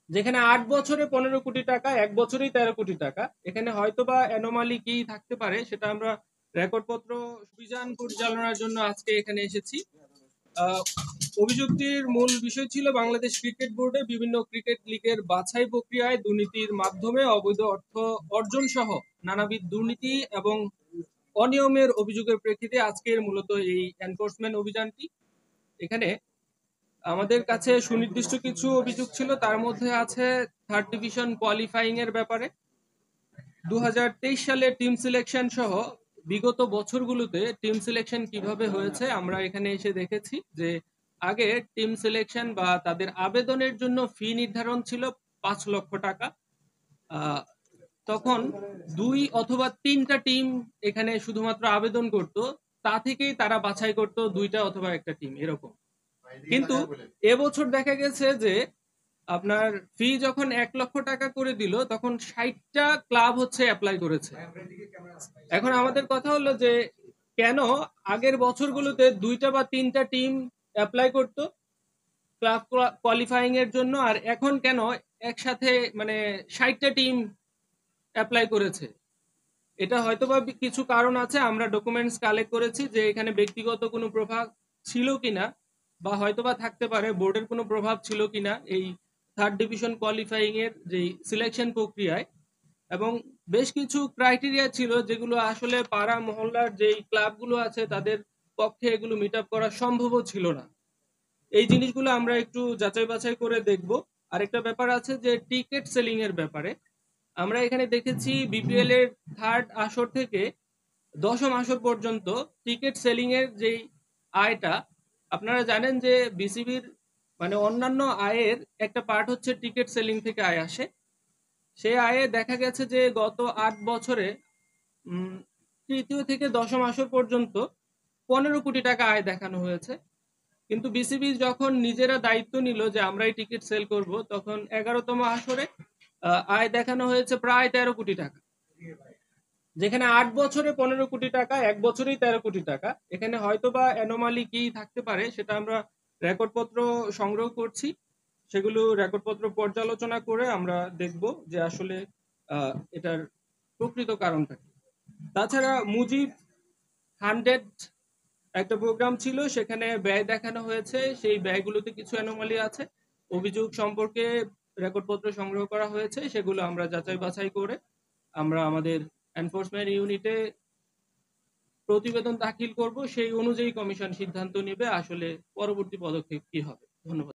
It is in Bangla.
যেখানে ৮ বছরে ১৫ কোটি টাকা, ১ বছরেই ১৩ কোটি টাকা। এখানে হয়তোবা অ্যানোমালি কি থাকতে পারে সেটা আমরা রেকর্ডপত্র অভিযান পরিচালনার জন্য আজকে এখানে এসেছি। আহ, অভিযোগটির মূল বিষয় ছিল বাংলাদেশ ক্রিকেট বোর্ডে বিভিন্ন ক্রিকেট লিগের বাছাই প্রক্রিয়ায় দুর্নীতির মাধ্যমে অবৈধ অর্থ অর্জন সহ নানাবিধ দুর্নীতি এবং অনিয়মের অভিযোগের প্রেক্ষিতে আজকের মূলত এই এনফোর্সমেন্ট অভিযানটি। এখানে আমাদের কাছে সুনির্দিষ্ট কিছু অভিযোগ ছিল, তার মধ্যে আছে থার্ড ডিভিশন কোয়ালিফাইং এর ব্যাপারে। ২০২৩ সালে টিম সিলেকশন সহ বিগত বছরগুলোতে টিম সিলেকশন কিভাবে হয়েছে আমরা এখানে এসে দেখেছি যে আগে টিম সিলেকশন বা তাদের আবেদনের জন্য ফি নির্ধারণ ছিল ৫ লক্ষ টাকা। আহ, তখন ২ অথবা ৩টা টিম এখানে শুধুমাত্র আবেদন করত, তা থেকেই তারা বাছাই করত ২টা অথবা একটা টিম এরকম। কিন্তু এবছর দেখা গেছে যে আপনার ফি যখন ১ লক্ষ টাকা করে দিল তখন ৬০টা ক্লাব হচ্ছে অ্যাপ্লাই করেছে। এখন আমাদের কথা হলো যে কেন আগের বছরগুলোতে ২টা বা ৩টা টিম অ্যাপ্লাই করতো ক্লাব কোয়ালিফাইং এর জন্য, আর এখন কেন একসাথে মানে ৬০টা টিম অ্যাপ্লাই করেছে? এটা হয়তোবা কিছু কারণ আছে, আমরা ডকুমেন্টস কালেক্ট করেছি যে এখানে ব্যক্তিগত কোনো প্রভাব ছিল কিনা বা হয়তোবা থাকতে পারে বোর্ডের কোনো প্রভাব ছিল কিনা এই থার্ড ডিভিশন কোয়ালিফাইং এর যে সিলেকশন প্রক্রিয়ায়। এবং বেশ কিছু ক্রাইটেরিয়া ছিল যেগুলো আসলে পাড়া মহল্লার যেই ক্লাবগুলো আছে তাদের পক্ষে এগুলো মিট আপ করা সম্ভবও ছিল না। এই জিনিসগুলো আমরা একটু যাচাই বাছাই করে দেখব। আরেকটা ব্যাপার আছে যে টিকিট সেলিং এর ব্যাপারে। আমরা এখানে দেখেছি বিপিএল এর থার্ড আসর থেকে ১০ম আসর পর্যন্ত টিকিট সেলিং এর যেই আয়টা, আপনারা জানেন যে বিসিবির মানে অন্যান্য আয়ের একটা পার্ট হচ্ছে টিকিট সেলিং থেকে আয় আসে। সেই আয়ে দেখা গেছে যে গত ৮ বছরে তৃতীয় থেকে ১০ম আসর পর্যন্ত ১৫ কোটি টাকা আয় দেখানো হয়েছে। কিন্তু বিসিবি যখন নিজেরা দায়িত্ব নিল যে আমরাই টিকিট সেল করব, তখন ১১তম আসরে আয় দেখানো হয়েছে প্রায় ১৩ কোটি টাকা। যেখানে ৮ বছরে ১৫ কোটি টাকা, ১ বছরেই ১৩ কোটি টাকা। এখানে হয়তোবা অ্যানোমালি কি থাকতে পারে সেটা আমরা রেকর্ডপত্র সংগ্রহ করছি। সেগুলো রেকর্ডপত্র পর্যালোচনা করে আমরা দেখব যে আসলে এটার প্রকৃত কারণটা কি। তাছাড়া মুজিব 100 একটা প্রোগ্রাম ছিল, সেখানে ব্যয় দেখানো হয়েছে, সেই ব্যয়গুলোতে কিছু অ্যানোমালি আছে। অভিযোগ সম্পর্কে রেকর্ডপত্র সংগ্রহ করা হয়েছে, সেগুলো আমরা যাচাই বাছাই করে আমরা আমাদের এনফোর্সমেন্ট ইউনিটে প্রতিবেদন দাখিল করব। সেই অনুযায়ী কমিশন সিদ্ধান্ত নেবে আসলে পরবর্তী পদক্ষেপ কি হবে। ধন্যবাদ।